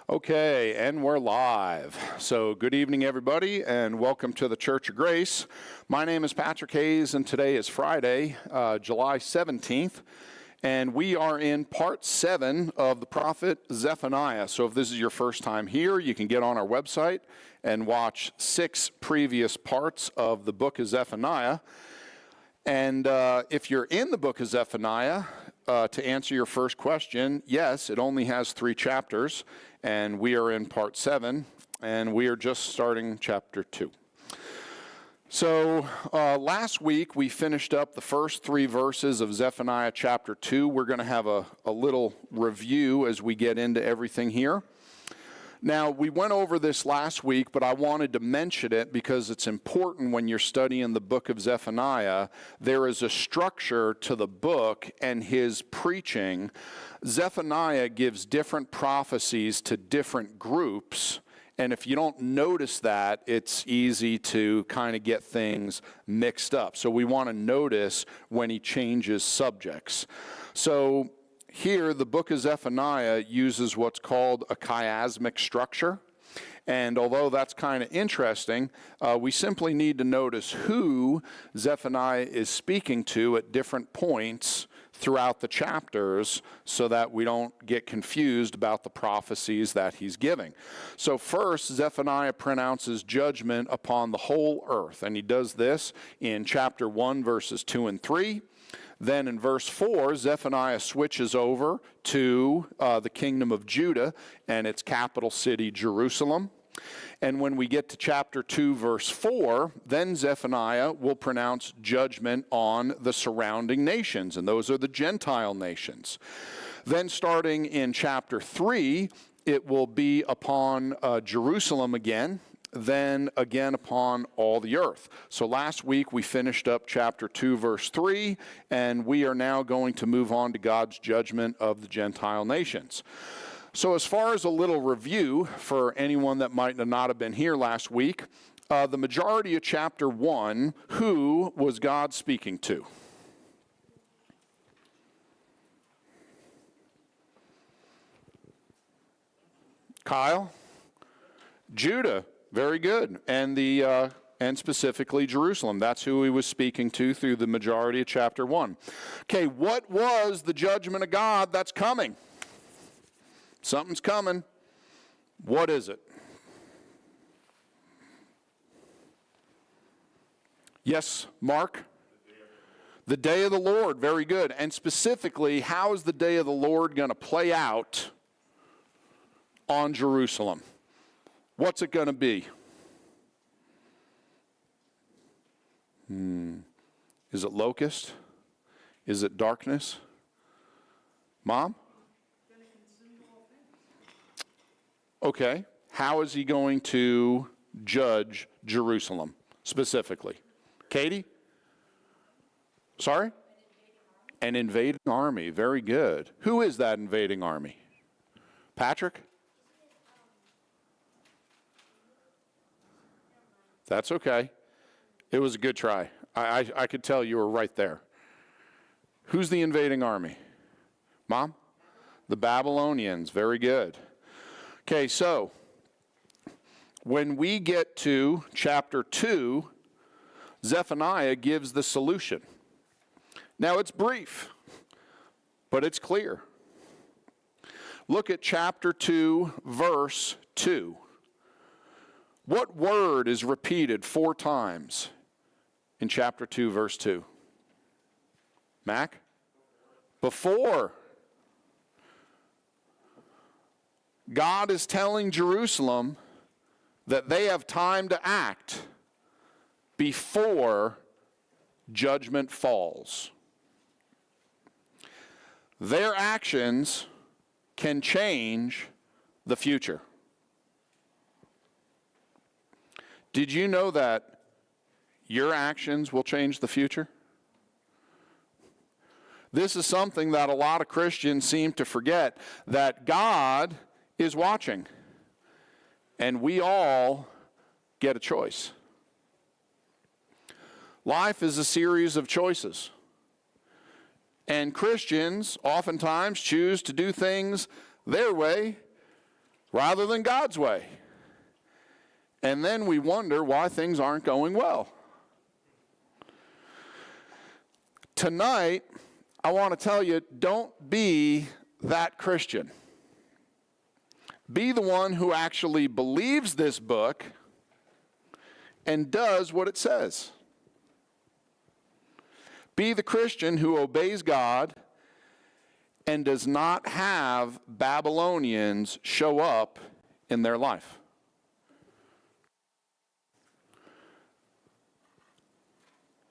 Okay, and we're live. So good evening, everybody, and welcome to the Church of Grace. My name is Patrick Hayes, and today is Friday, July 17th, and we are in part 7 of the prophet Zephaniah. So if this is your first time here, you can get on our website and watch 6 previous parts of the book of Zephaniah. And if you're in the book of Zephaniah, to answer your first question, yes, it only has 3 chapters, and we are in part 7, and we are just starting chapter 2. So last week we finished up the first 3 verses of Zephaniah chapter 2. We're going to have a little review as we get into everything here. Now, we went over this last week, but I wanted to mention it because it's important when you're studying the book of Zephaniah. There is a structure to the book and his preaching. Zephaniah gives different prophecies to different groups, and if you don't notice that, it's easy to kind of get things mixed up. So we want to notice when he changes subjects. So here, the book of Zephaniah uses what's called a chiasmic structure. And although that's kind of interesting, we simply need to notice who Zephaniah is speaking to at different points throughout the chapters so that we don't get confused about the prophecies that he's giving. So first, Zephaniah pronounces judgment upon the whole earth. And he does this in chapter 1, verses 2 and 3. Then in verse 4, Zephaniah switches over to the kingdom of Judah and its capital city, Jerusalem. And when we get to chapter 2, verse 4, then Zephaniah will pronounce judgment on the surrounding nations, and those are the Gentile nations. Then starting in chapter 3, it will be upon Jerusalem again, then again upon all the earth. So last week we finished up chapter 2, verse 3, and we are now going to move on to God's judgment of the Gentile nations. So as far as a little review for anyone that might not have been here last week, the majority of chapter 1, who was God speaking to? Kyle? Judah. Very good. And specifically Jerusalem. That's who he was speaking to through the majority of chapter 1. Okay, what was the judgment of God that's coming? Something's coming. What is it? Yes, Mark? The day of the Lord. Very good. And specifically, how is the day of the Lord going to play out on Jerusalem? What's it going to be? Is it locust? Is it darkness? Mom? Okay. How is he going to judge Jerusalem specifically? Katie? Sorry? An invading army. Very good. Who is that invading army? Patrick? That's okay. It was a good try. I could tell you were right there. Who's the invading army? Mom? The Babylonians. Very good. Okay, so when we get to chapter 2, Zephaniah gives the solution. Now it's brief, but it's clear. Look at chapter 2, verse 2. What word is repeated 4 times in chapter 2, verse 2? Mac? Before. God is telling Jerusalem that they have time to act before judgment falls. Their actions can change the future. Did you know that your actions will change the future? This is something that a lot of Christians seem to forget, that God is watching, and we all get a choice. Life is a series of choices, and Christians oftentimes choose to do things their way rather than God's way. And then we wonder why things aren't going well. Tonight, I want to tell you, don't be that Christian. Be the one who actually believes this book and does what it says. Be the Christian who obeys God and does not have Babylonians show up in their life.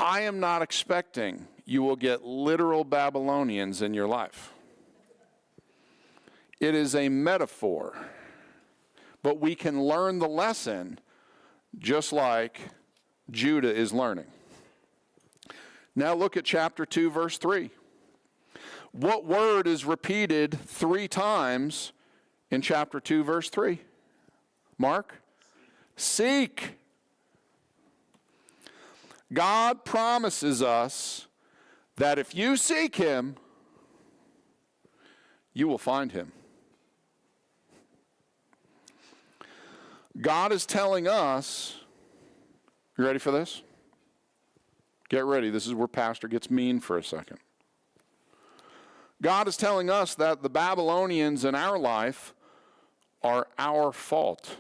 I am not expecting you will get literal Babylonians in your life. It is a metaphor, but we can learn the lesson just like Judah is learning. Now look at chapter 2, verse 3. What word is repeated 3 times in chapter 2, verse 3? Mark? Seek. God promises us that if you seek him, you will find him. God is telling us, you ready for this? Get ready. This is where Pastor gets mean for a second. God is telling us that the Babylonians in our life are our fault,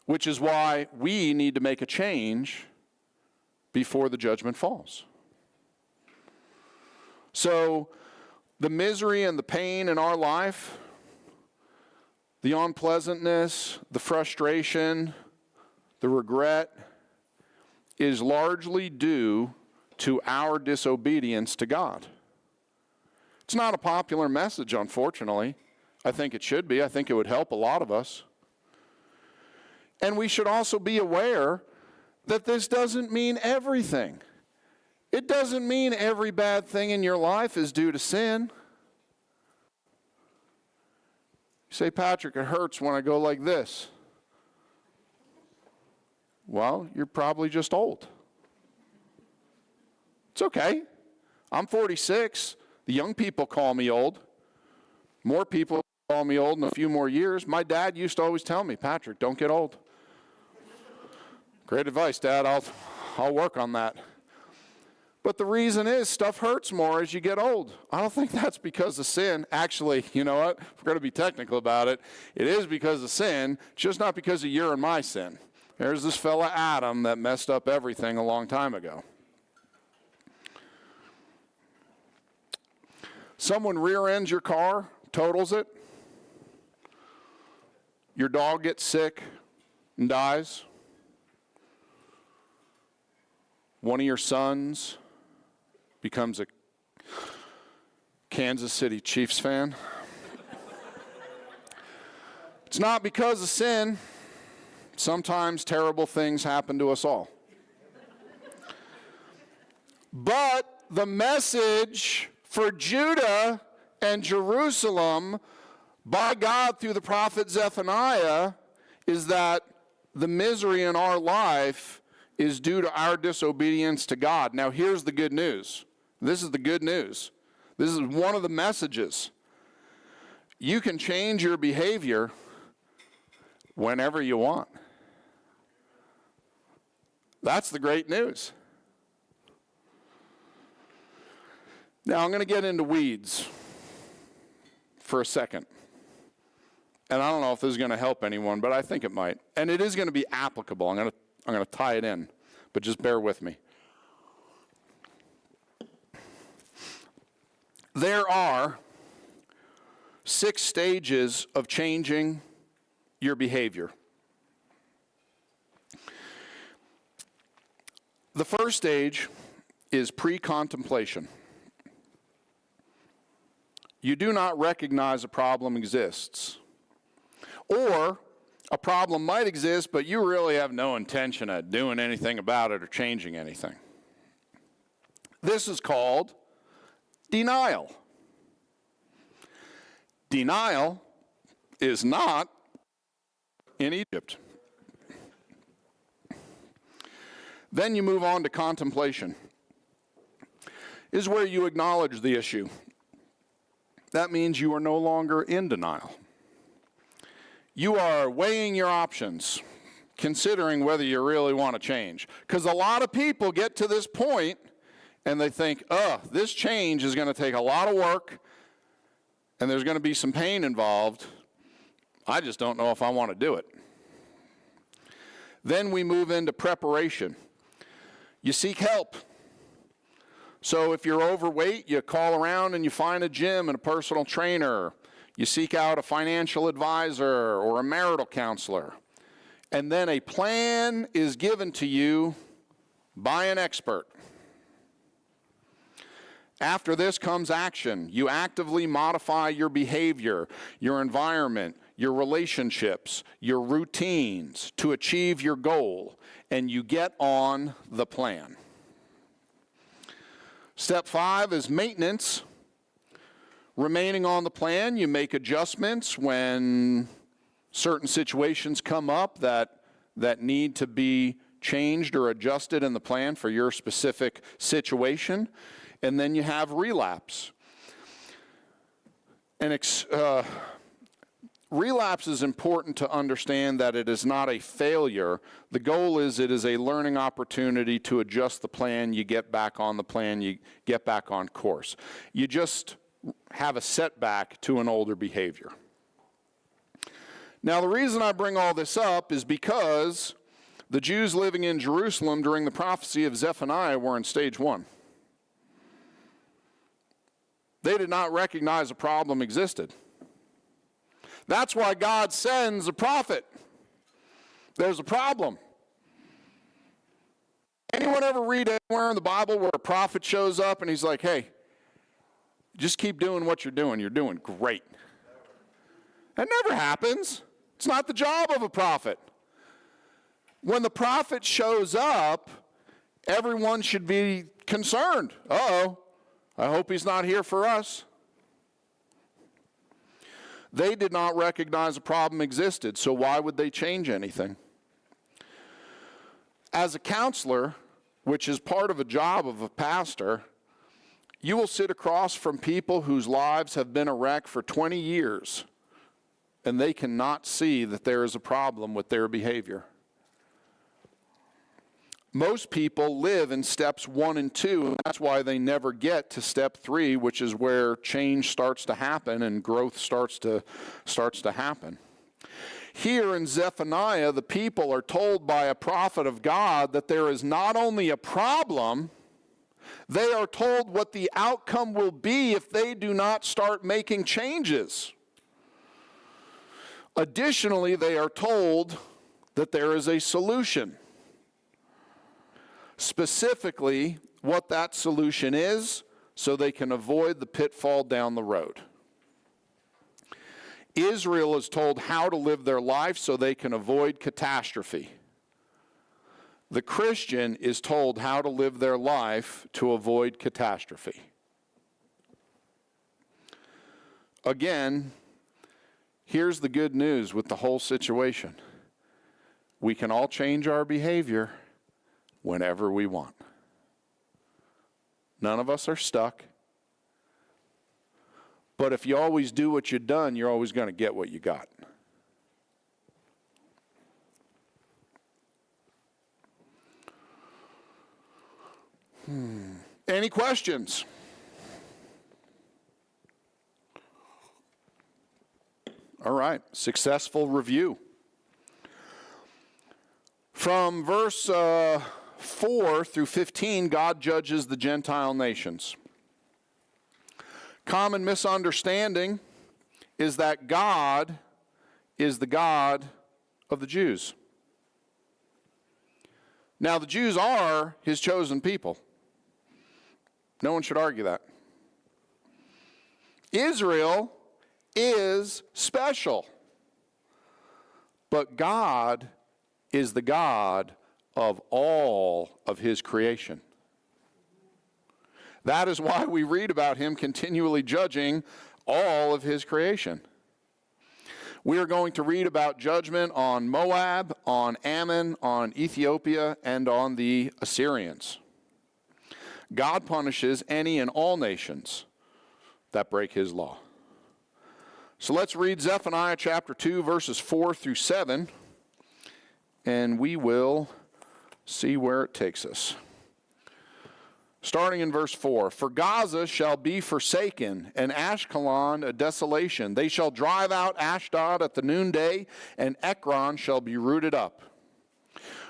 which is why we need to make a change before the judgment falls. So the misery and the pain in our life, the unpleasantness, the frustration, the regret, is largely due to our disobedience to God. It's not a popular message, unfortunately. I think it should be. I think it would help a lot of us. And we should also be aware that this doesn't mean everything. It doesn't mean every bad thing in your life is due to sin. You say, Patrick, it hurts when I go like this. Well, you're probably just old. It's okay. I'm 46. The young people call me old. More people call me old in a few more years. My dad used to always tell me, Patrick, don't get old. Great advice, Dad. I'll work on that. But the reason is stuff hurts more as you get old. I don't think that's because of sin. Actually, you know what? If we're going to be technical about it, it is because of sin, just not because of your and my sin. There's this fella Adam that messed up everything a long time ago. Someone rear-ends your car, totals it. Your dog gets sick and dies. One of your sons becomes a Kansas City Chiefs fan. It's not because of sin. Sometimes terrible things happen to us all. But the message for Judah and Jerusalem by God through the prophet Zephaniah is that the misery in our life is due to our disobedience to God. Now here's the good news. This is the good news. This is one of the messages. You can change your behavior whenever you want. That's the great news. Now I'm going to get into weeds for a second. And I don't know if this is going to help anyone, but I think it might. And it is going to be applicable. I'm going to tie it in, but just bear with me. There are 6 stages of changing your behavior. The first stage is pre-contemplation. You do not recognize a problem exists. Or a problem might exist, but you really have no intention of doing anything about it or changing anything. This is called denial. Denial is not in Egypt. Then you move on to contemplation. This is where you acknowledge the issue. that means you are no longer in denial. You are weighing your options, considering whether you really want to change. Because a lot of people get to this point and they think, this change is going to take a lot of work and there's going to be some pain involved. I just don't know if I want to do it. Then we move into preparation. You seek help. So if you're overweight, you call around and you find a gym and a personal trainer. You seek out a financial advisor or a marital counselor. And then a plan is given to you by an expert. After this comes action. You actively modify your behavior, your environment, your relationships, your routines to achieve your goal, and you get on the plan. Step 5 is maintenance. Remaining on the plan, you make adjustments when certain situations come up that need to be changed or adjusted in the plan for your specific situation. And then you have relapse. And relapse is important to understand that it is not a failure. The goal is it is a learning opportunity to adjust the plan. You get back on the plan. You get back on course. You just have a setback to an older behavior. Now, the reason I bring all this up is because the Jews living in Jerusalem during the prophecy of Zephaniah were in stage 1. They did not recognize a problem existed. That's why God sends a prophet. There's a problem. Anyone ever read anywhere in the Bible where a prophet shows up and he's like, hey, just keep doing what you're doing. You're doing great. That never happens. It's not the job of a prophet. When the prophet shows up, everyone should be concerned. Uh-oh, I hope he's not here for us. They did not recognize a problem existed, so why would they change anything? As a counselor, which is part of a job of a pastor, you will sit across from people whose lives have been a wreck for 20 years, and they cannot see that there is a problem with their behavior. Most people live in steps 1 and 2, and that's why they never get to step 3, which is where change starts to happen and growth starts to happen. Here in Zephaniah, the people are told by a prophet of God that there is not only a problem, they are told what the outcome will be if they do not start making changes. Additionally, they are told that there is a solution. Specifically, what that solution is, so they can avoid the pitfall down the road. Israel is told how to live their life so they can avoid catastrophe. The Christian is told how to live their life to avoid catastrophe. Again, here's the good news with the whole situation. We can all change our behavior whenever we want. None of us are stuck. But if you always do what you've done, you're always going to get what you got. Any questions? All right, successful review. From verse 4 through 15, God judges the Gentile nations. Common misunderstanding is that God is the God of the Jews. Now, the Jews are his chosen people. No one should argue that. Israel is special, but God is the God of all of his creation. That is why we read about him continually judging all of his creation. We are going to read about judgment on Moab, on Ammon, on Ethiopia, and on the Assyrians. God punishes any and all nations that break his law. So let's read Zephaniah chapter 2, verses 4 through 7, and we will see where it takes us. Starting in verse 4, "For Gaza shall be forsaken, and Ashkelon a desolation. They shall drive out Ashdod at the noonday, and Ekron shall be rooted up.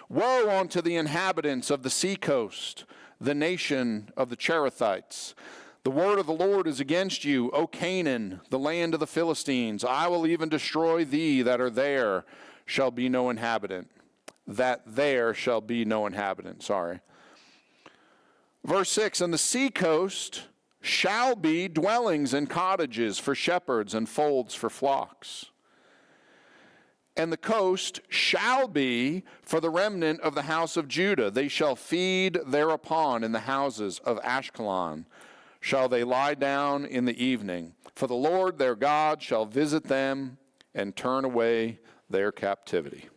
Woe unto the inhabitants of the seacoast, the nation of the Cherethites. The word of the Lord is against you, O Canaan, the land of the Philistines. I will even destroy thee that are there, shall be no inhabitant." That there shall be no inhabitant, Verse 6, "And the seacoast shall be dwellings and cottages for shepherds and folds for flocks. And the coast shall be for the remnant of the house of Judah. They shall feed thereupon in the houses of Ashkelon. Shall they lie down in the evening. For the Lord their God shall visit them and turn away their captivity."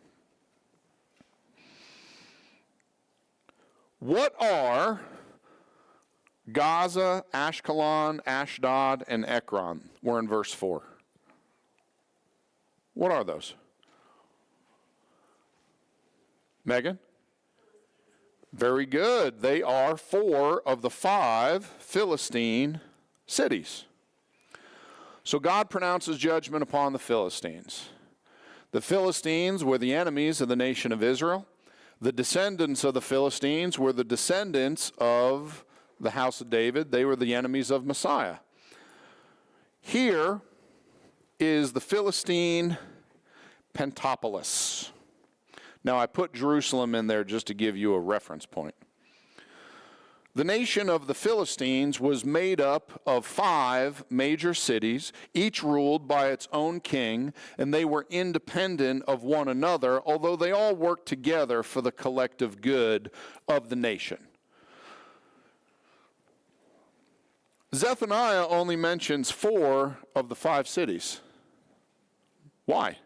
What are Gaza, Ashkelon, Ashdod, and Ekron? We're in verse 4. What are those? Megan? Very good. They are 4 of the 5 Philistine cities. So God pronounces judgment upon the Philistines. The Philistines were the enemies of the nation of Israel. The descendants of the Philistines were the descendants of the house of David. They were the enemies of Messiah. Here is the Philistine Pentapolis. Now, I put Jerusalem in there just to give you a reference point. The nation of the Philistines was made up of 5 major cities, each ruled by its own king, and they were independent of one another, although they all worked together for the collective good of the nation. Zephaniah only mentions 4 of the 5 cities. Why?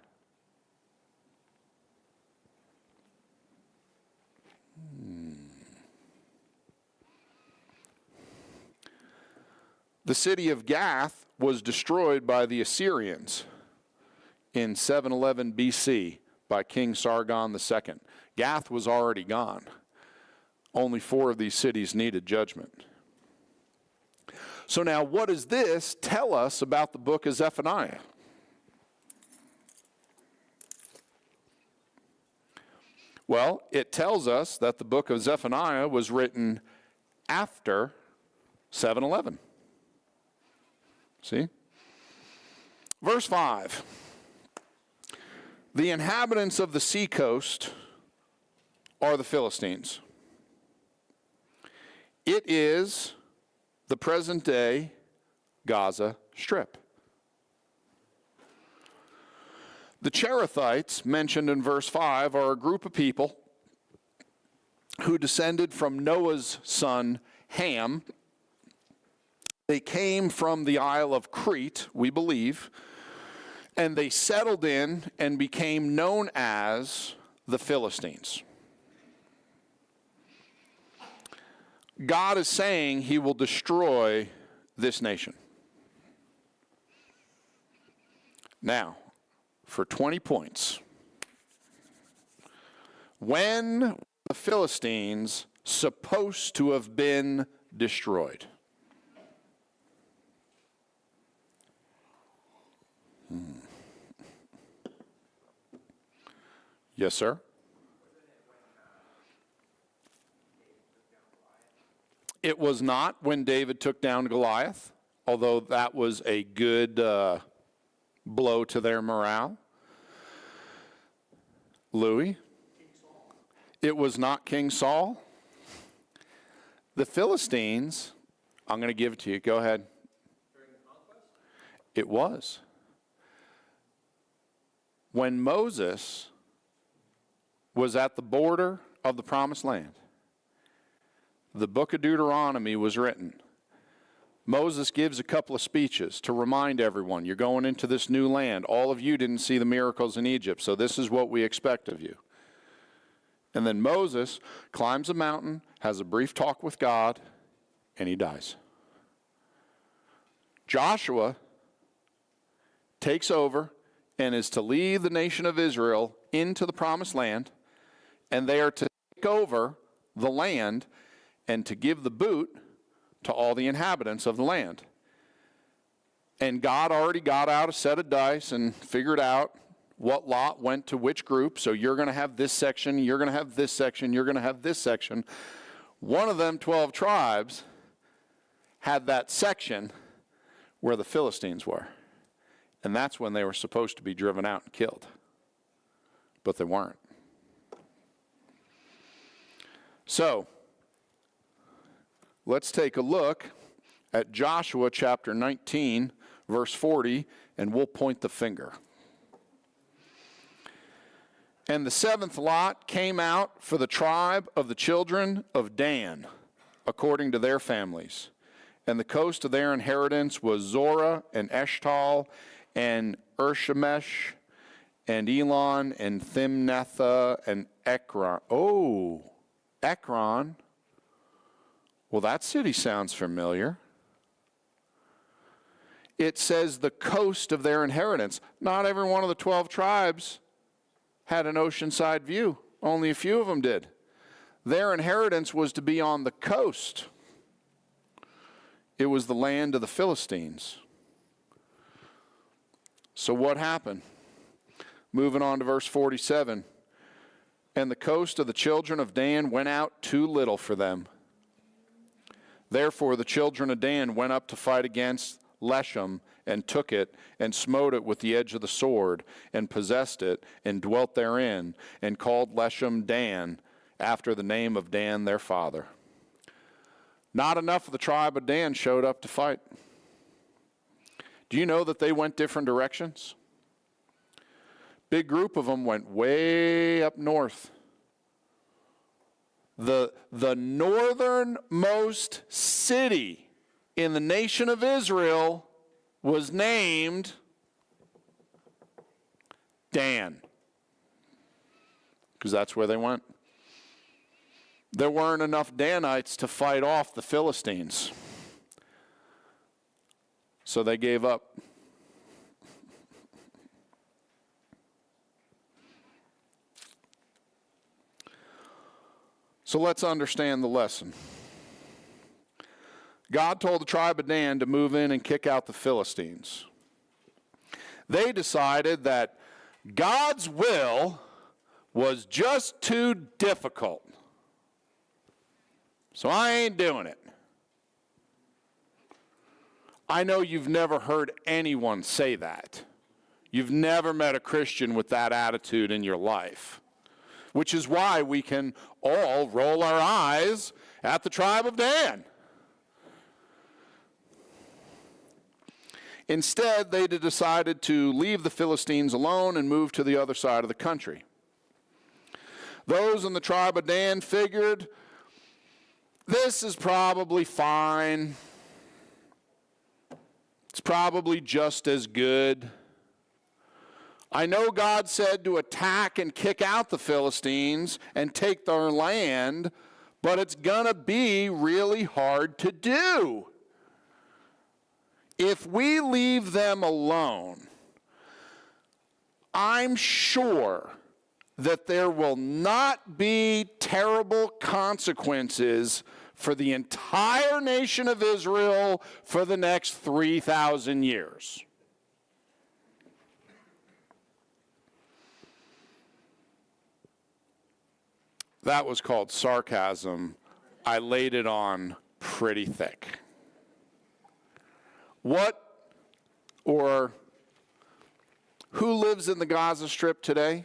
The city of Gath was destroyed by the Assyrians in 711 BC by King Sargon II. Gath was already gone. Only 4 of these cities needed judgment. So now, what does this tell us about the book of Zephaniah? Well, it tells us that the book of Zephaniah was written after 711. See? Verse 5. "The inhabitants of the seacoast are the Philistines." It is the present-day Gaza Strip. The Cherethites, mentioned in verse 5, are a group of people who descended from Noah's son Ham. They came from the Isle of Crete, we believe, and they settled in and became known as the Philistines. God is saying he will destroy this nation. Now, for 20 points. When were the Philistines supposed to have been destroyed? Yes, sir? It was not when David took down Goliath, although that was a good blow to their morale. Louis? It was not King Saul. The Philistines, I'm going to give it to you. Go ahead. During the conquest? It was. When Moses was at the border of the Promised Land, the book of Deuteronomy was written. Moses gives a couple of speeches to remind everyone, you're going into this new land. All of you didn't see the miracles in Egypt, so this is what we expect of you. And then Moses climbs a mountain, has a brief talk with God, and he dies. Joshua takes over and is to lead the nation of Israel into the promised land, and they are to take over the land and to give the boot to all the inhabitants of the land. And God already got out a set of dice and figured out what lot went to which group. So you're going to have this section, you're going to have this section, you're going to have this section. One of them 12 tribes had that section where the Philistines were. And that's when they were supposed to be driven out and killed. But they weren't. So, let's take a look at Joshua chapter 19, verse 40, and we'll point the finger. And the seventh lot came out for the tribe of the children of Dan, according to their families. And the coast of their inheritance was Zorah and Eshtal and Urshemesh and Elon and Thimnetha and Ekron. Oh, Ekron. Well, that city sounds familiar. It says the coast of their inheritance. Not every one of the 12 tribes had an oceanside view. Only a few of them did. Their inheritance was to be on the coast. It was the land of the Philistines. So what happened? Moving on to verse 47. And the coast of the children of Dan went out too little for them. Therefore the children of Dan went up to fight against Leshem, and took it, and smote it with the edge of the sword, and possessed it, and dwelt therein, and called Leshem Dan, after the name of Dan their father. Not enough of the tribe of Dan showed up to fight. Do you know that they went different directions? Big group of them went way up north. The northernmost city in the nation of Israel was named Dan, because that's where they went. There weren't enough Danites to fight off the Philistines, so they gave up. So let's understand the lesson. God told the tribe of Dan to move in and kick out the Philistines. They decided that God's will was just too difficult. So I ain't doing it. I know you've never heard anyone say that. You've never met a Christian with that attitude in your life, which is why we can all roll our eyes at the tribe of Dan. Instead, they decided to leave the Philistines alone and move to the other side of the country. Those in the tribe of Dan figured, this is probably fine. It's probably just as good. I know God said to attack and kick out the Philistines and take their land, but it's going to be really hard to do. If we leave them alone, I'm sure that there will not be terrible consequences for the entire nation of Israel for the next 3,000 years. That was called sarcasm. I laid it on pretty thick. What or who lives in the Gaza Strip today?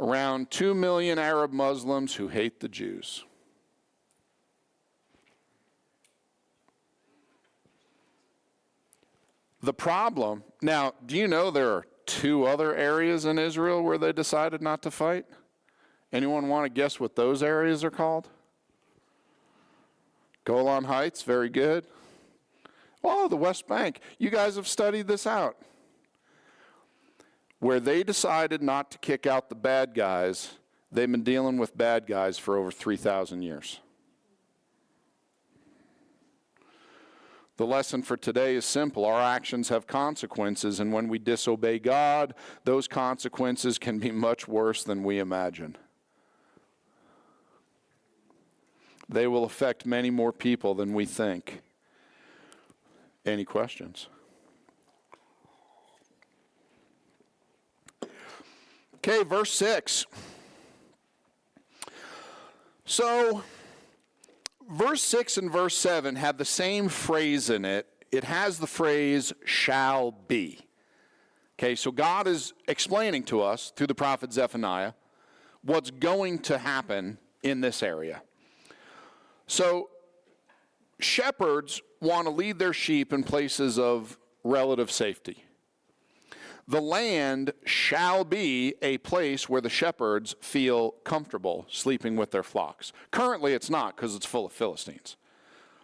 Around 2 million Arab Muslims who hate the Jews. The problem, now, do you know there are 2 other areas in Israel where they decided not to fight? Anyone want to guess what those areas are called? Golan Heights, very good. Oh, the West Bank. You guys have studied this out. Where they decided not to kick out the bad guys, they've been dealing with bad guys for over 3,000 years. The lesson for today is simple. Our actions have consequences, and when we disobey God, those consequences can be much worse than we imagine. They will affect many more people than we think. Any questions? Okay, verse 6. So, verse 6 and verse 7 have the same phrase in it. It has the phrase, shall be. Okay, so God is explaining to us, through the prophet Zephaniah, what's going to happen in this area. So, shepherds want to lead their sheep in places of relative safety. The land shall be a place where the shepherds feel comfortable sleeping with their flocks. Currently it's not, because it's full of Philistines.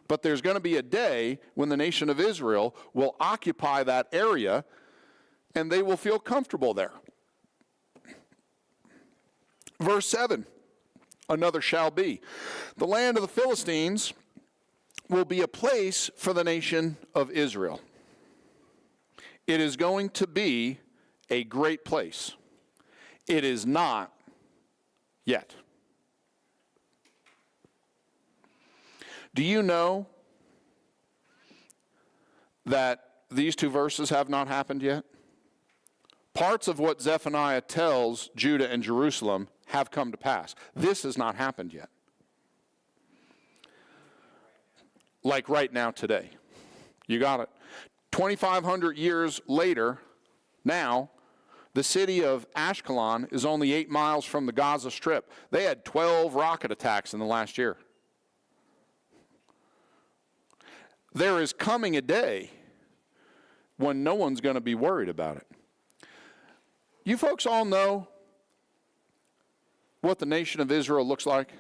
But there's going to be a day when the nation of Israel will occupy that area and they will feel comfortable there. Verse 7, another shall be. The land of the Philistines will be a place for the nation of Israel. It is going to be a great place. It is not yet. Do you know that these two verses have not happened yet? Parts of what Zephaniah tells Judah and Jerusalem have come to pass. This has not happened yet. Like right now today. You got it. 2,500 years later, now, the city of Ashkelon is only 8 miles from the Gaza Strip. They had 12 rocket attacks in the last year. There is coming a day when no one's going to be worried about it. You folks all know what the nation of Israel looks like?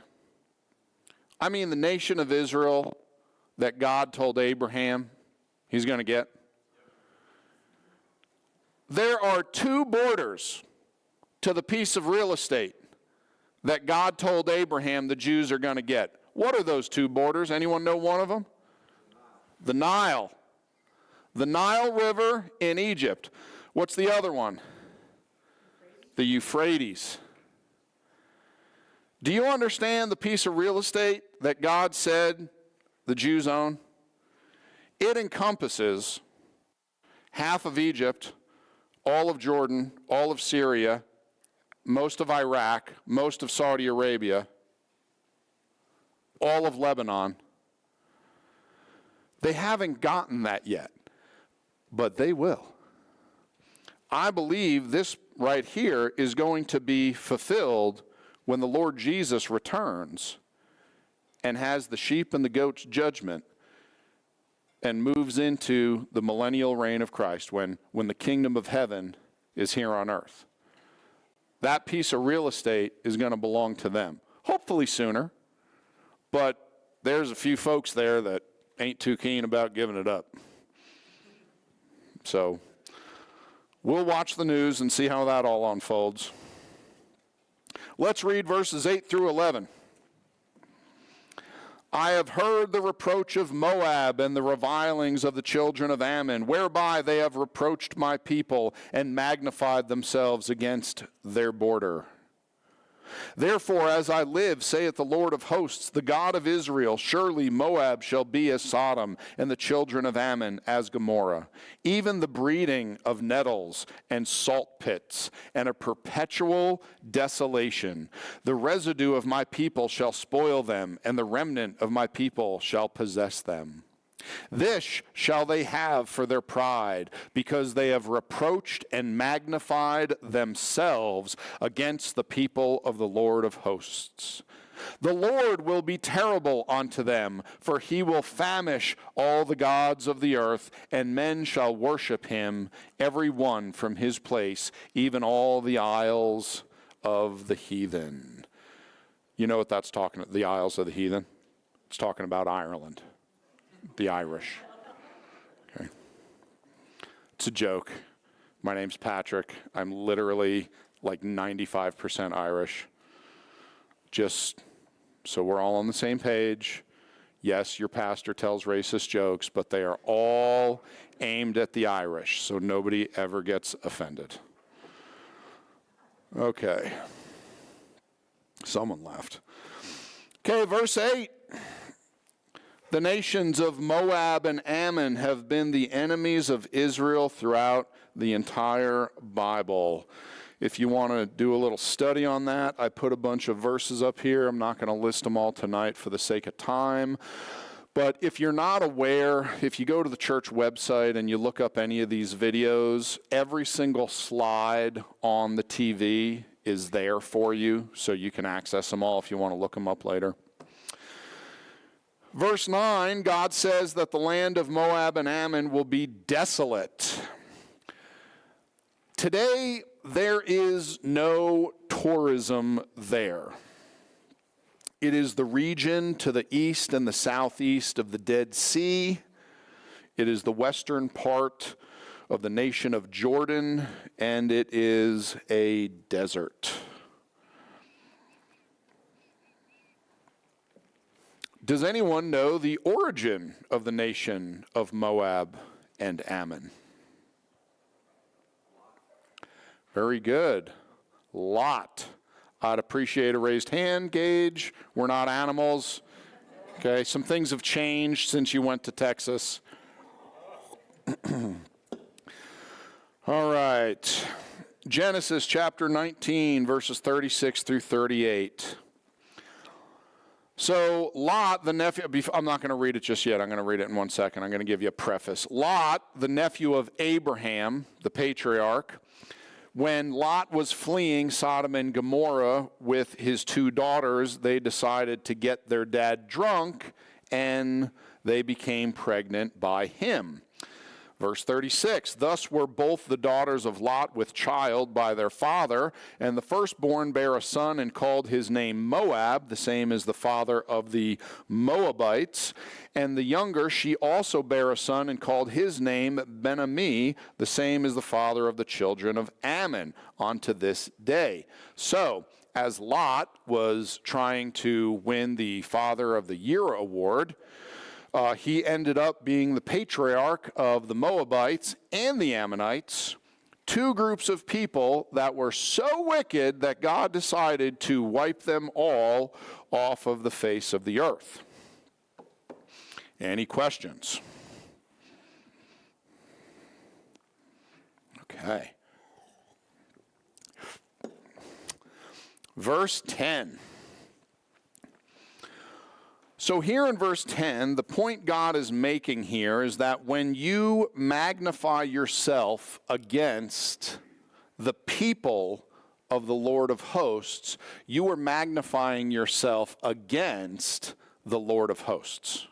I mean, the nation of Israel that God told Abraham he's going to get. There are 2 borders to the piece of real estate that God told Abraham the Jews are going to get. What are those 2 borders? Anyone know one of them? The Nile. The Nile River in Egypt. What's the other one? The Euphrates. Do you understand the piece of real estate that God said the Jews own? It encompasses half of Egypt, all of Jordan, all of Syria, most of Iraq, most of Saudi Arabia, all of Lebanon. They haven't gotten that yet, but they will. I believe this right here is going to be fulfilled when the Lord Jesus returns and has the sheep and the goats judgment and moves into the millennial reign of Christ when the kingdom of heaven is here on earth. That piece of real estate is going to belong to them. Hopefully sooner, but there's a few folks there that ain't too keen about giving it up. So we'll watch the news and see how that all unfolds. Let's read verses 8 through 11. I have heard the reproach of Moab and the revilings of the children of Ammon, whereby they have reproached my people and magnified themselves against their border. Therefore, as I live, saith the Lord of hosts, the God of Israel, surely Moab shall be as Sodom, and the children of Ammon as Gomorrah, even the breeding of nettles and salt pits, and a perpetual desolation. The residue of my people shall spoil them, and the remnant of my people shall possess them. This shall they have for their pride, because they have reproached and magnified themselves against the people of the Lord of hosts. The Lord will be terrible unto them, for he will famish all the gods of the earth, and men shall worship him, every one from his place, even all the isles of the heathen. You know what that's talking about, the isles of the heathen? It's talking about Ireland. The Irish. Okay. It's a joke. My name's Patrick. I'm literally like 95% Irish. Just so we're all on the same page. Yes, your pastor tells racist jokes, but they are all aimed at the Irish, so nobody ever gets offended. Okay. Someone left. Okay, verse 8. The nations of Moab and Ammon have been the enemies of Israel throughout the entire Bible. If you want to do a little study on that, I put a bunch of verses up here. I'm not going to list them all tonight for the sake of time. But if you're not aware, if you go to the church website and you look up any of these videos, every single slide on the TV is there for you, so you can access them all if you want to look them up later. Verse 9, God says that the land of Moab and Ammon will be desolate. Today, there is no tourism there. It is the region to the east and the southeast of the Dead Sea. It is the western part of the nation of Jordan, and it is a desert. Does anyone know the origin of the nation of Moab and Ammon? Very good. Lot. I'd appreciate a raised hand, Gage. We're not animals. Okay, some things have changed since you went to Texas. All right. Genesis chapter 19, verses 36 through 38. So Lot, the nephew, I'm not going to read it just yet. I'm going to read it in 1 second. I'm going to give you a preface. Lot, the nephew of Abraham, the patriarch, when Lot was fleeing Sodom and Gomorrah with his 2 daughters, they decided to get their dad drunk, and they became pregnant by him. Verse 36, thus were both the daughters of Lot with child by their father, and the firstborn bare a son and called his name Moab, the same as the father of the Moabites. And the younger, she also bare a son and called his name Ben-Ammi, the same as the father of the children of Ammon, unto this day. So, as Lot was trying to win the Father of the Year award, he ended up being the patriarch of the Moabites and the Ammonites, 2 groups of people that were so wicked that God decided to wipe them all off of the face of the earth. Any questions? Okay. Verse 10. So here in verse 10, the point God is making here is that when you magnify yourself against the people of the Lord of hosts, you are magnifying yourself against the Lord of hosts.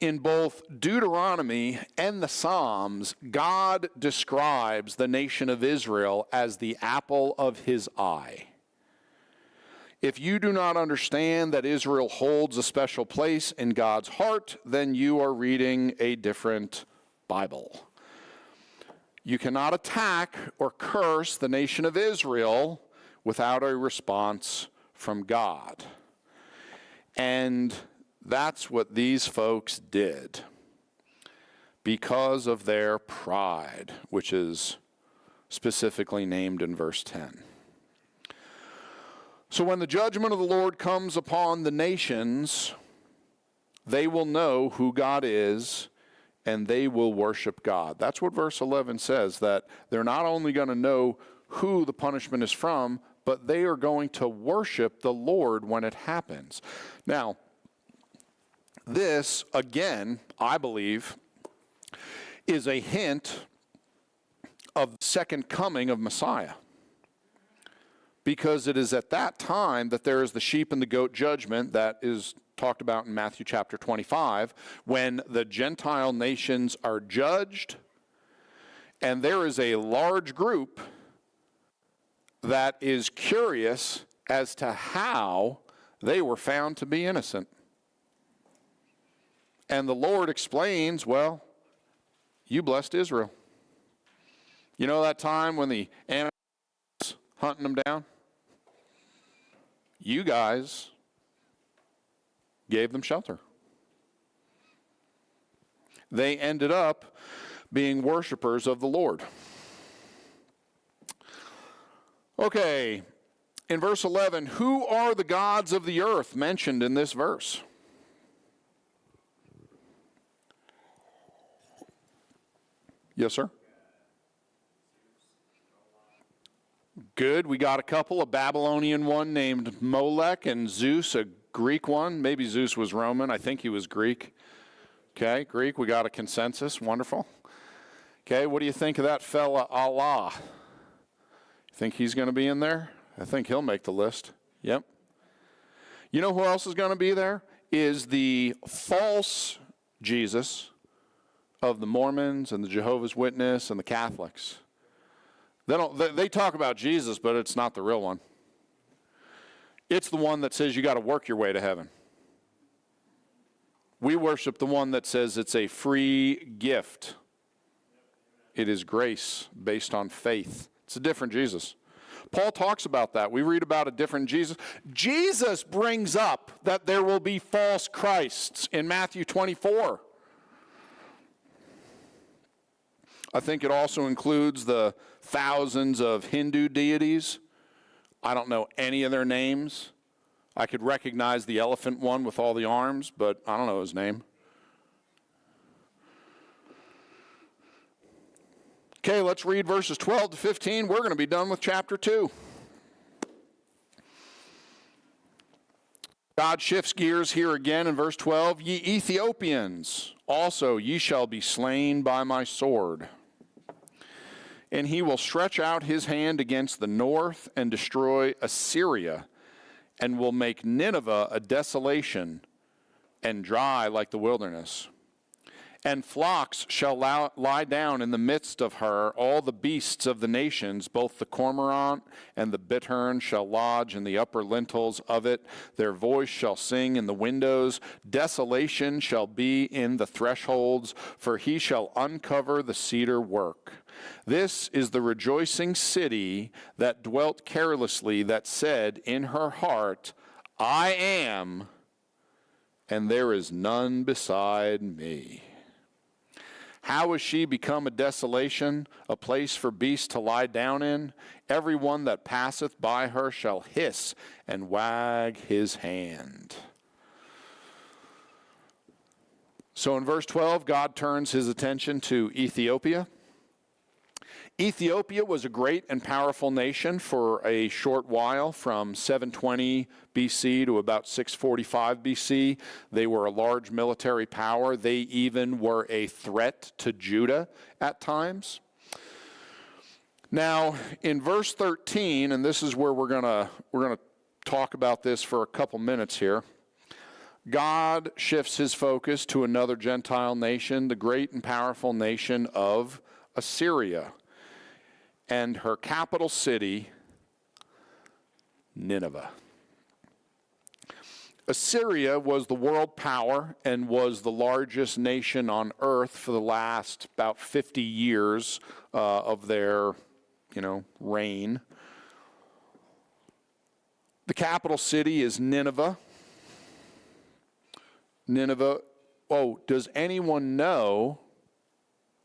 In both Deuteronomy and the Psalms, God describes the nation of Israel as the apple of his eye. If you do not understand that Israel holds a special place in God's heart, then you are reading a different Bible. You cannot attack or curse the nation of Israel without a response from God. And that's what these folks did because of their pride, which is specifically named in verse 10. So when the judgment of the Lord comes upon the nations, they will know who God is, and they will worship God. That's what verse 11 says, that they're not only going to know who the punishment is from, but they are going to worship the Lord when it happens. Now, this, again, I believe, is a hint of the second coming of Messiah. Because it is at that time that there is the sheep and the goat judgment that is talked about in Matthew chapter 25, when the Gentile nations are judged, and there is a large group that is curious as to how they were found to be innocent. And the Lord explains, well, you blessed Israel. You know that time when the Ammonites hunting them down? You guys gave them shelter. They ended up being worshipers of the Lord. Okay, in verse 11, who are the gods of the earth mentioned in this verse? Yes, sir? Good. We got a couple. A Babylonian one named Molech and Zeus, a Greek one. Maybe Zeus was Roman. I think he was Greek. Okay, Greek. We got a consensus. Wonderful. Okay, what do you think of that fella Allah? Think he's going to be in there? I think he'll make the list. Yep. You know who else is going to be there? Is the false Jesus of the Mormons and the Jehovah's Witness and the Catholics. They talk about Jesus, but it's not the real one. It's the one that says you got to work your way to heaven. We worship the one that says it's a free gift. It is grace based on faith. It's a different Jesus. Paul talks about that. We read about a different Jesus. Jesus brings up that there will be false Christs in Matthew 24. I think it also includes the thousands of Hindu deities. I don't know any of their names. I could recognize the elephant one with all the arms, but I don't know his name. Okay, let's read verses 12 to 15. We're going to be done with chapter 2. God shifts gears here again in verse 12. Ye Ethiopians, also ye shall be slain by my sword. And he will stretch out his hand against the north and destroy Assyria, and will make Nineveh a desolation and dry like the wilderness. And flocks shall lie down in the midst of her, all the beasts of the nations, both the cormorant and the bittern shall lodge in the upper lintels of it. Their voice shall sing in the windows. Desolation shall be in the thresholds, for he shall uncover the cedar work. This is the rejoicing city that dwelt carelessly, that said in her heart, I am, and there is none beside me. How has she become a desolation, a place for beasts to lie down in? Every one that passeth by her shall hiss and wag his hand. So in verse 12, God turns his attention to Ethiopia. Ethiopia was a great and powerful nation for a short while, from 720 BC to about 645 BC. They were a large military power. They even were a threat to Judah at times. Now, in verse 13, and this is where we're gonna talk about this for a couple minutes here. God shifts his focus to another Gentile nation, the great and powerful nation of Assyria, and her capital city, Nineveh. Assyria was the world power and was the largest nation on earth for the last about 50 years of their, reign. The capital city is Nineveh. Nineveh, does anyone know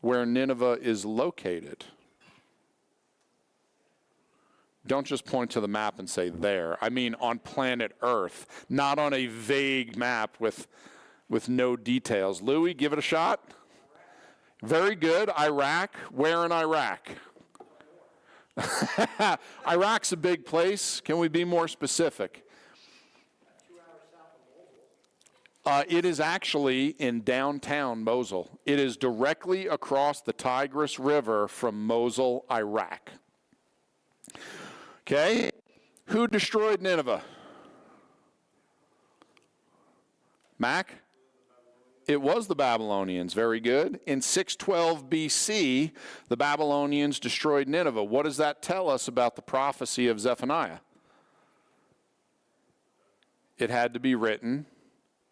where Nineveh is located? Don't just point to the map and say there. I mean on planet Earth, not on a vague map with no details. Louis, give it a shot. Very good. Iraq. Where in Iraq? Iraq's a big place. Can we be more specific? 2 hours south of Mosul. It is actually in downtown Mosul. It is directly across the Tigris River from Mosul, Iraq. Okay, who destroyed Nineveh? Mac? It was the Babylonians. Very good. In 612 BC, the Babylonians destroyed Nineveh. What does that tell us about the prophecy of Zephaniah? It had to be written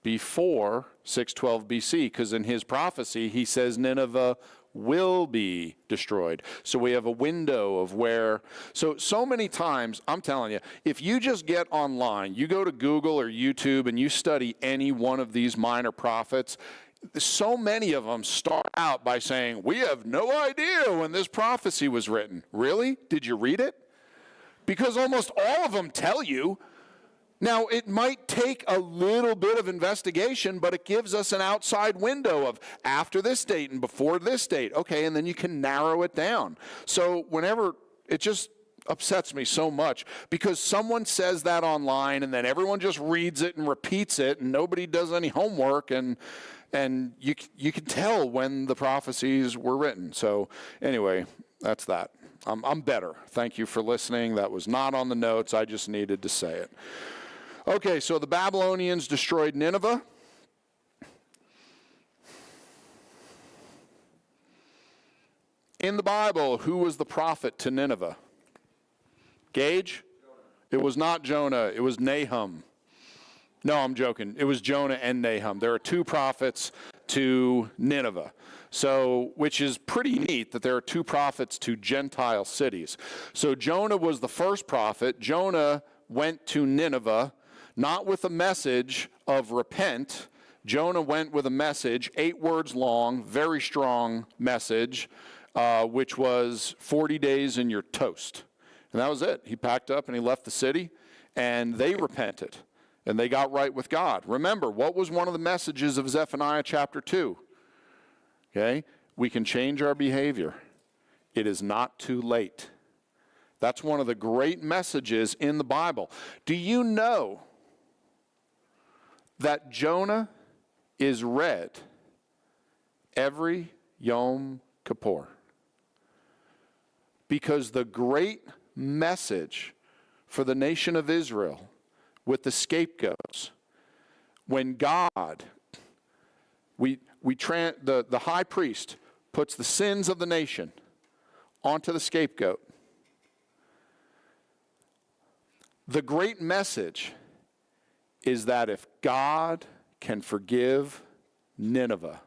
before 612 BC, because in his prophecy, he says Nineveh will be destroyed. So we have a window of where, so many times, I'm telling you, if you just get online, you go to Google or YouTube and you study any one of these minor prophets, so many of them start out by saying, we have no idea when this prophecy was written. Really? Did you read it? Because almost all of them tell you. Now, it might take a little bit of investigation, but it gives us an outside window of after this date and before this date. Okay, and then you can narrow it down. So whenever, it just upsets me so much because someone says that online and then everyone just reads it and repeats it and nobody does any homework and you can tell when the prophecies were written. So anyway, that's that. I'm better. Thank you for listening. That was not on the notes. I just needed to say it. Okay, so the Babylonians destroyed Nineveh. In the Bible, who was the prophet to Nineveh? Gage? It was not Jonah. It was Nahum. No, I'm joking. It was Jonah and Nahum. There are two prophets to Nineveh. So, which is pretty neat that there are two prophets to Gentile cities. So Jonah was the first prophet. Jonah went to Nineveh, not with a message of repent. Jonah went with a message, 8 words long, very strong message, which was 40 days and you're toast. And that was it. He packed up and he left the city, and they repented, and they got right with God. Remember, what was one of the messages of Zephaniah chapter 2? Okay? We can change our behavior. It is not too late. That's one of the great messages in the Bible. Do you know that Jonah is read every Yom Kippur? Because the great message for the nation of Israel with the scapegoats, when God, the high priest puts the sins of the nation onto the scapegoat. The great message is that if God can forgive Nineveh,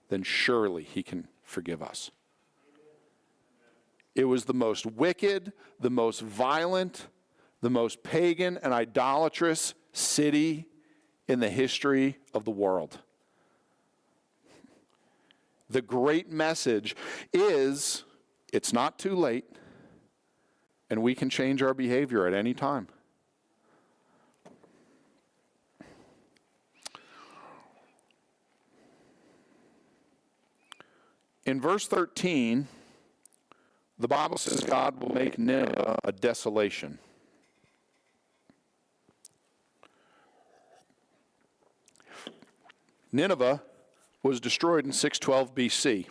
then surely he can forgive us. It was the most wicked, the most violent, the most pagan and idolatrous city in the history of the world. The great message is, it's not too late, and we can change our behavior at any time. In verse 13, the Bible says God will make Nineveh a desolation. Nineveh was destroyed in 612 BC.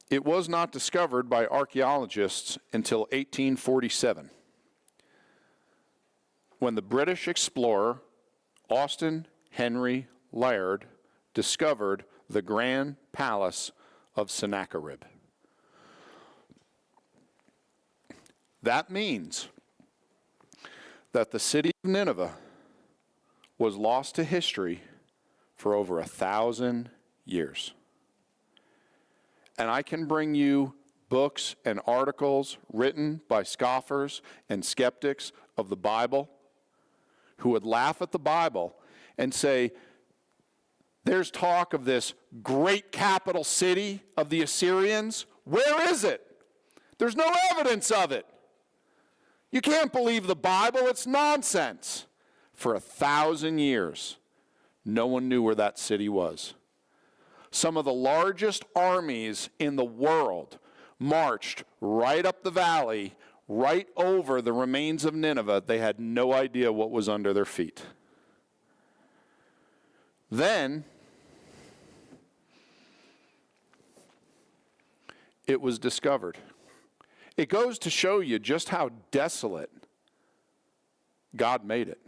It was not discovered by archaeologists until 1847, when the British explorer Austin Henry Layard discovered the Grand Palace of Sennacherib. That means that the city of Nineveh was lost to history for over 1,000 years. And I can bring you books and articles written by scoffers and skeptics of the Bible who would laugh at the Bible and say, there's talk of this great capital city of the Assyrians. Where is it? There's no evidence of it. You can't believe the Bible. It's nonsense. For 1,000 years, no one knew where that city was. Some of the largest armies in the world marched right up the valley, right over the remains of Nineveh. They had no idea what was under their feet. Then, it was discovered. It goes to show you just how desolate God made it.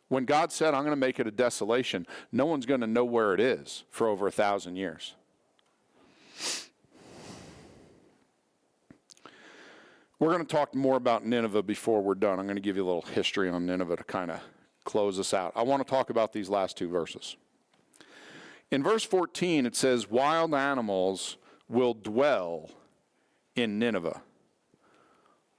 When God said, I'm going to make it a desolation, no one's going to know where it is for over 1,000 years. We're going to talk more about Nineveh before we're done. I'm going to give you a little history on Nineveh to kind of close us out. I want to talk about these last two verses. In verse 14, it says, wild animals will dwell in Nineveh.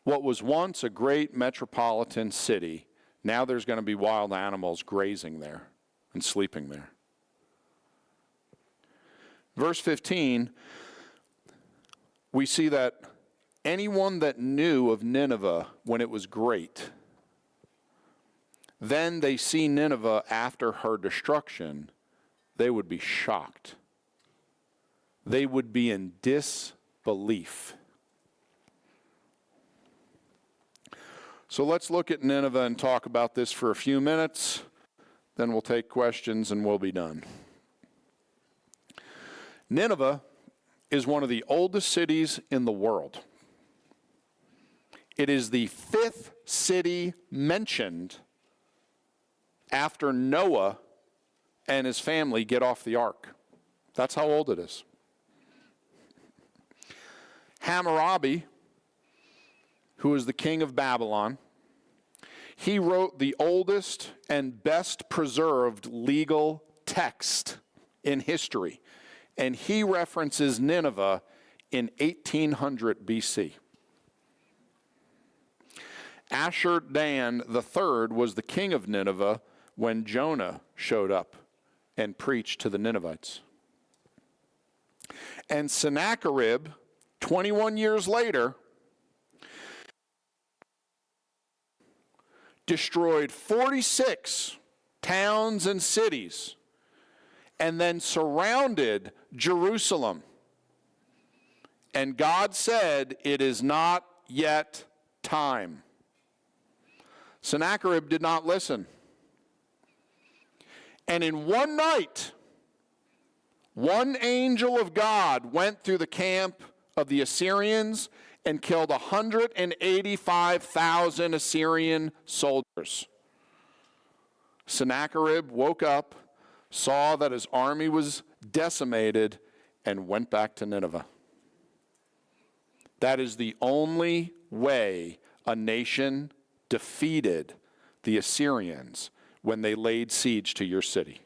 What was once a great metropolitan city, now there's going to be wild animals grazing there and sleeping there. Verse 15, we see that anyone that knew of Nineveh when it was great, then they see Nineveh after her destruction, they would be shocked. They would be in disbelief. So let's look at Nineveh and talk about this for a few minutes. Then we'll take questions and we'll be done. Nineveh is one of the oldest cities in the world. It is the 5th city mentioned after Noah and his family get off the ark. That's how old it is. Hammurabi, who is the king of Babylon, he wrote the oldest and best preserved legal text in history, and he references Nineveh in 1800 BC. Ashur-dan III was the king of Nineveh when Jonah showed up and preached to the Ninevites. And Sennacherib, 21 years later, destroyed 46 towns and cities and then surrounded Jerusalem. And God said, it is not yet time. Sennacherib did not listen. And in one night, one angel of God went through the camp of the Assyrians and killed 185,000 Assyrian soldiers. Sennacherib woke up, saw that his army was decimated, and went back to Nineveh. That is the only way a nation defeated the Assyrians, when they laid siege to your city.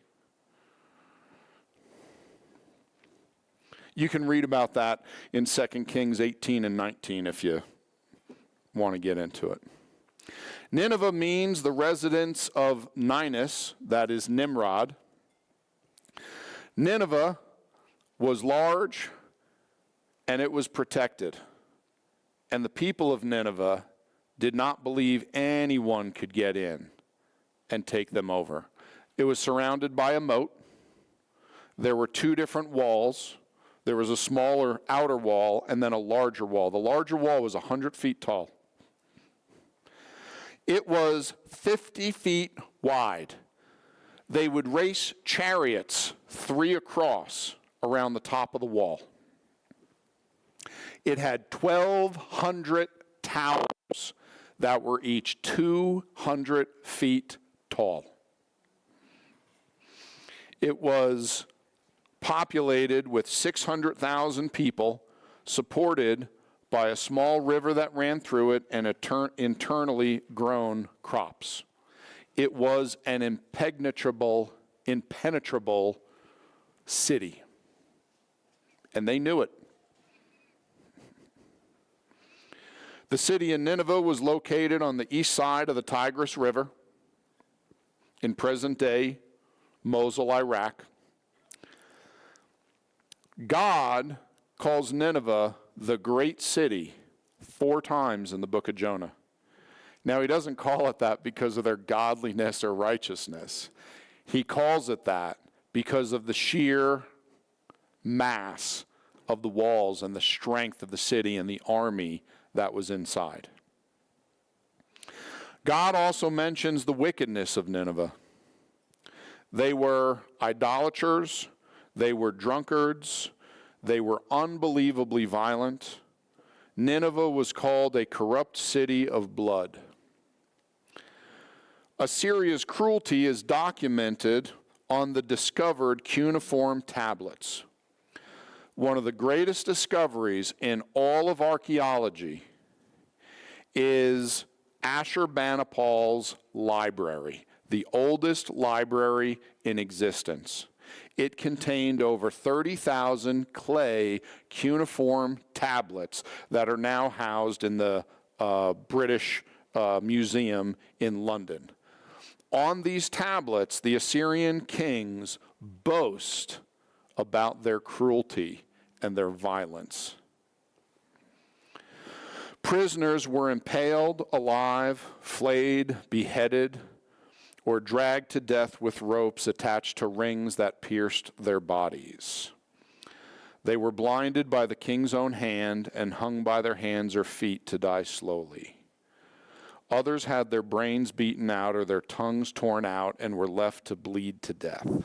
You can read about that in 2 Kings 18 and 19 if you want to get into it. Nineveh means the residence of Ninus, that is Nimrod. Nineveh was large and it was protected. And the people of Nineveh did not believe anyone could get in and take them over. It was surrounded by a moat. There were 2 different walls. There was a smaller outer wall and then a larger wall. The larger wall was 100 feet tall. It was 50 feet wide. They would race chariots 3 across around the top of the wall. It had 1,200 towers that were each 200 feet tall. It was populated with 600,000 people, supported by a small river that ran through it and internally grown crops. It was an impenetrable city. And they knew it. The city in Nineveh was located on the east side of the Tigris River in present-day Mosul, Iraq. God calls Nineveh the great city 4 times in the book of Jonah. Now, he doesn't call it that because of their godliness or righteousness. He calls it that because of the sheer mass of the walls and the strength of the city and the army that was inside. God also mentions the wickedness of Nineveh. They were idolaters, they were drunkards, they were unbelievably violent. Nineveh was called a corrupt city of blood. Assyria's cruelty is documented on the discovered cuneiform tablets. One of the greatest discoveries in all of archaeology is Ashurbanipal's library, the oldest library in existence. It contained over 30,000 clay cuneiform tablets that are now housed in the British Museum in London. On these tablets, the Assyrian kings boast about their cruelty and their violence. Prisoners were impaled alive, flayed, beheaded, or dragged to death with ropes attached to rings that pierced their bodies. They were blinded by the king's own hand and hung by their hands or feet to die slowly. Others had their brains beaten out or their tongues torn out and were left to bleed to death.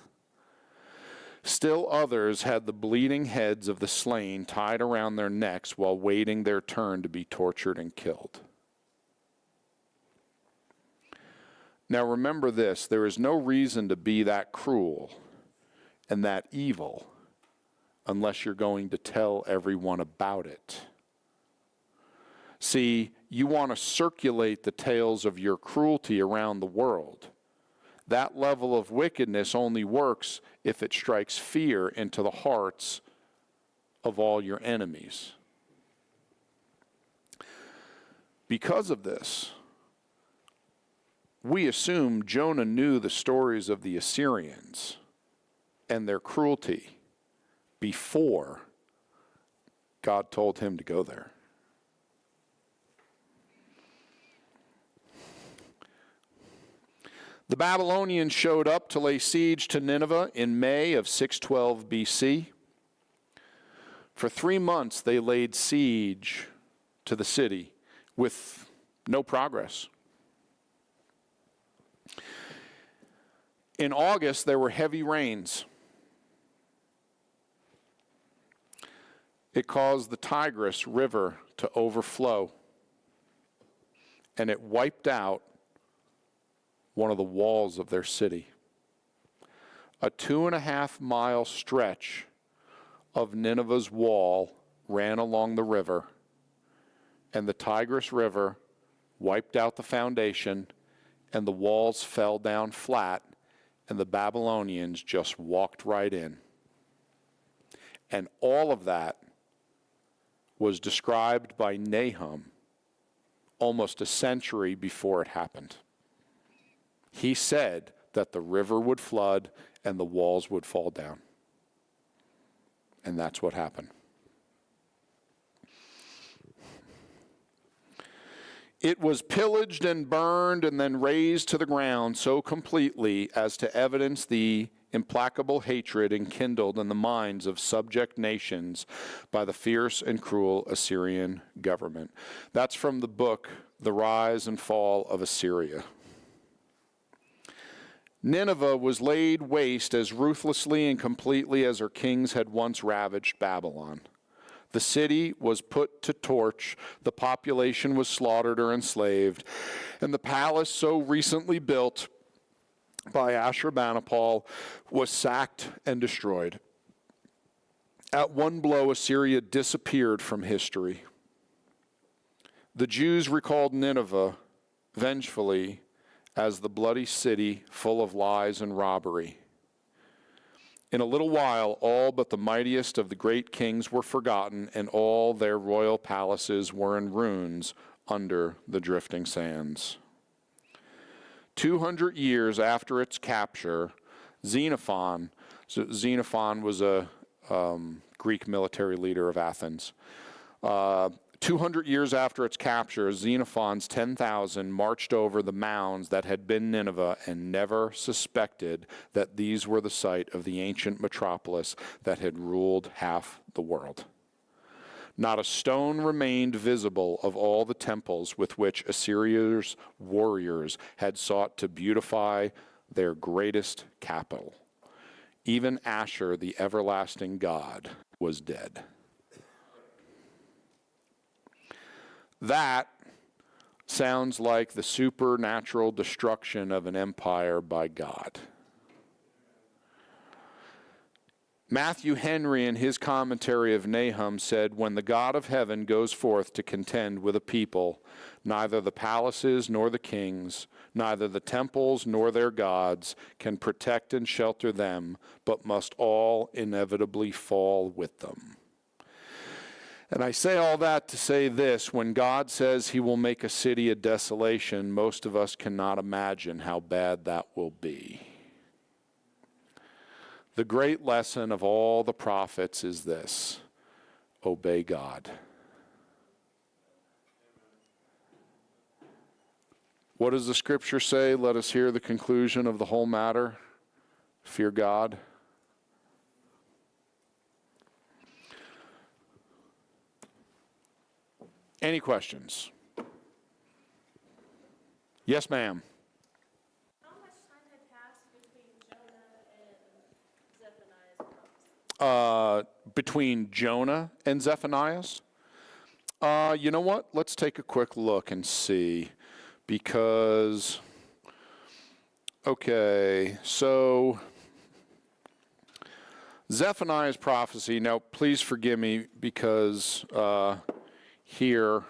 Still others had the bleeding heads of the slain tied around their necks while waiting their turn to be tortured and killed. Now remember this, there is no reason to be that cruel and that evil unless you're going to tell everyone about it. See, you want to circulate the tales of your cruelty around the world. That level of wickedness only works if it strikes fear into the hearts of all your enemies. Because of this, we assume Jonah knew the stories of the Assyrians and their cruelty before God told him to go there. The Babylonians showed up to lay siege to Nineveh in May of 612 BC. For 3 months they laid siege to the city with no progress. In August there were heavy rains. It caused the Tigris River to overflow, and it wiped out one of the walls of their city. A 2.5-mile stretch of Nineveh's wall ran along the river, and the Tigris River wiped out the foundation, and the walls fell down flat, and the Babylonians just walked right in. And all of that was described by Nahum almost a century before it happened. He said that the river would flood and the walls would fall down. And that's what happened. It was pillaged and burned and then razed to the ground so completely as to evidence the implacable hatred enkindled in the minds of subject nations by the fierce and cruel Assyrian government. That's from the book, The Rise and Fall of Assyria. Nineveh was laid waste as ruthlessly and completely as her kings had once ravaged Babylon. The city was put to torch, the population was slaughtered or enslaved, and the palace so recently built by Ashurbanipal was sacked and destroyed. At one blow, Assyria disappeared from history. The Jews recalled Nineveh vengefully as the bloody city full of lies and robbery. In a little while, all but the mightiest of the great kings were forgotten, and all their royal palaces were in ruins under the drifting sands. 200 years after its capture, Xenophon was a Greek military leader of Athens. 200 years after its capture, Xenophon's 10,000 marched over the mounds that had been Nineveh and never suspected that these were the site of the ancient metropolis that had ruled half the world. Not a stone remained visible of all the temples with which Assyria's warriors had sought to beautify their greatest capital. Even Ashur, the everlasting God, was dead. That sounds like the supernatural destruction of an empire by God. Matthew Henry, in his commentary of Nahum, said, "When the God of heaven goes forth to contend with a people, neither the palaces nor the kings, neither the temples nor their gods can protect and shelter them, but must all inevitably fall with them." And I say all that to say this: when God says he will make a city a desolation, most of us cannot imagine how bad that will be. The great lesson of all the prophets is this: obey God. What does the scripture say? Let us hear the conclusion of the whole matter. Fear God. Any questions? Yes, ma'am. How much time had passed between Jonah and Zephaniah's prophecy? Between Jonah and Zephaniah's? You know what? Let's take a quick look and see. Because, okay, so Zephaniah's prophecy, now please forgive me because here,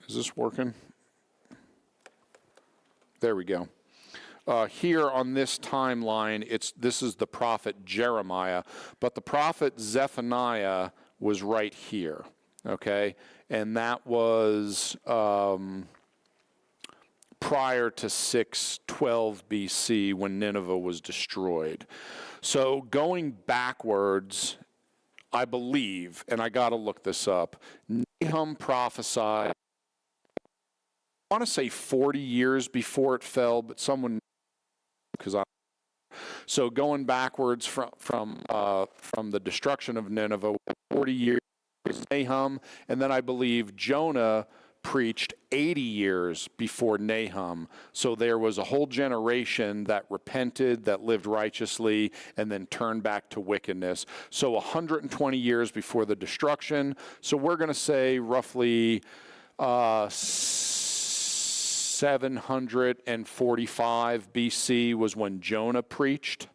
is this working? There we go. Here on this timeline, this is the prophet Jeremiah, but the prophet Zephaniah was right here, okay? And that was prior to 612 BC when Nineveh was destroyed. So going backwards, I believe, and I got to look this up, Nahum prophesied, I want to say 40 years before it fell, but someone, so going backwards from the destruction of Nineveh, 40 years Nahum, and then I believe Jonah preached 80 years before Nahum. So there was a whole generation that repented, that lived righteously, and then turned back to wickedness. So 120 years before the destruction. So we're going to say roughly 745 BC was when Jonah preached.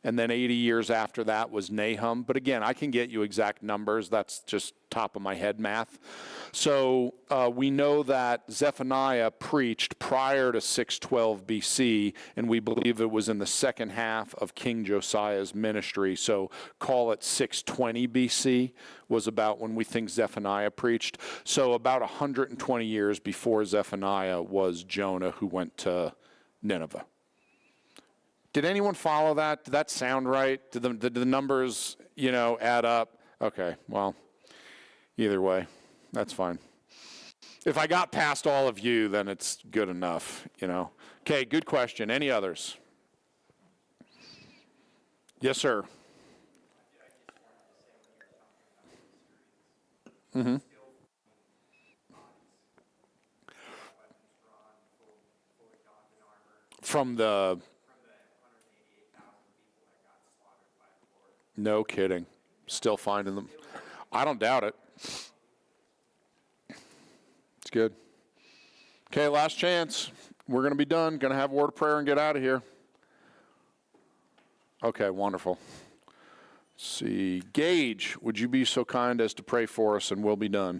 And then 80 years after that was Nahum. But again, I can get you exact numbers. That's just top of my head math. So we know that Zephaniah preached prior to 612 BC, and we believe it was in the second half of King Josiah's ministry. So call it 620 BC was about when we think Zephaniah preached. So about 120 years before Zephaniah was Jonah, who went to Nineveh. Did anyone follow that? Did that sound right? Did the numbers, add up? Okay, well, either way, that's fine. If I got past all of you, then it's good enough, Okay, good question. Any others? Yes, sir. Mm-hmm. From the... No kidding. Still finding them. I don't doubt it. It's good. Okay, last chance. We're going to be done. Going to have a word of prayer and get out of here. Okay, wonderful. Let's see. Gage, would you be so kind as to pray for us and we'll be done?